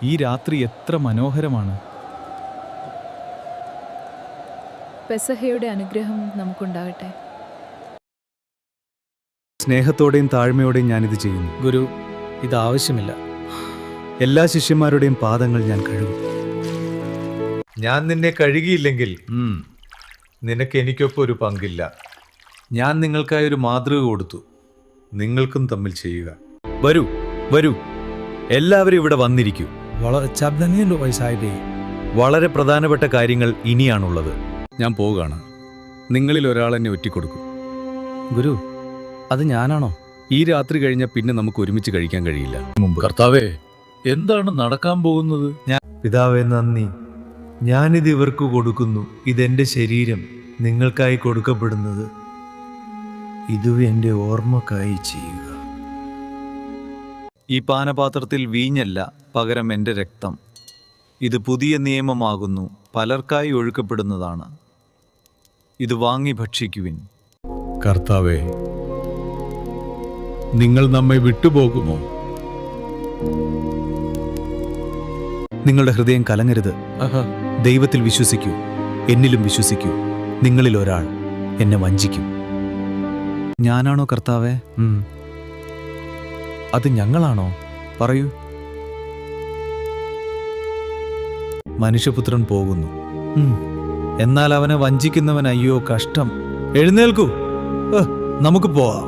ഈ രാത്രി എത്ര മനോഹരമാണ്. പെസഹയുടെ അനുഗ്രഹം നമുക്കുണ്ടാകട്ടെ. സ്നേഹത്തോടെയും താഴ്മയോടെയും ഞാനിത് ചെയ്യുന്നു. ഗുരു, ഇത് ആവശ്യമില്ല. എല്ലാ ശിഷ്യന്മാരുടെയും പാദങ്ങൾ ഞാൻ കഴുകും. ഞാൻ നിന്നെ കഴുകിയില്ലെങ്കിൽ നിനക്ക് എനിക്കൊപ്പം ഒരു പങ്കില്ല. ഞാൻ നിങ്ങൾക്കായി ഒരു മാതൃക കൊടുത്തു, നിങ്ങൾക്കും തമ്മിൽ ചെയ്യുക. വരൂ വരൂ, എല്ലാവരും ഇവിടെ വന്നിരിക്കൂ. വളരെ പ്രധാനപ്പെട്ട കാര്യങ്ങൾ ഇനിയാണുള്ളത്. ഞാൻ പോവുകയാണ്. നിങ്ങളിൽ ഒരാൾ എന്നെ ഒറ്റിക്കൊടുക്കും. ഗുരു, അത് ഞാനാണോ? ഈ രാത്രി കഴിഞ്ഞാൽ പിന്നെ നമുക്ക് ഒരുമിച്ച് കഴിക്കാൻ കഴിയില്ല. കർത്താവേ, എന്താണ് നടക്കാൻ പോകുന്നത്? പിതാവേ, നന്ദി. ഞാനിത് ഇവർക്ക് കൊടുക്കുന്നു. ഇതെന്റെ ശരീരം നിങ്ങൾക്കായി കൊടുക്കപ്പെടുന്നത്. ഇത് എൻ്റെ ഓർമ്മക്കായി ചെയ്യുക. ഈ പാനപാത്രത്തിൽ വീഞ്ഞല്ല, പകരം എൻ്റെ രക്തം. ഇത് പുതിയ നിയമമാകുന്നു, പലർക്കായി ഒഴുക്കപ്പെടുന്നതാണ്. ഇത് വാങ്ങി ഭക്ഷിക്കുവിൻ. കർത്താവേ, നിങ്ങൾ നമ്മെ വിട്ടുപോകുമോ? നിങ്ങളുടെ ഹൃദയം കലങ്ങരുത്. ദൈവത്തിൽ വിശ്വസിക്കൂ, എന്നിലും വിശ്വസിക്കൂ. നിങ്ങളിൽ ഒരാൾ എന്നെ വഞ്ചിക്കും. ഞാനാണോ കർത്താവേ? അത് ഞങ്ങളാണോ? പറയൂ. മനുഷ്യപുത്രൻ പോകുന്നു, എന്നാൽ അവനെ വഞ്ചിക്കുന്നവൻ അയ്യോ കഷ്ടം. എഴുന്നേൽക്കൂ, നമുക്ക് പോവാം.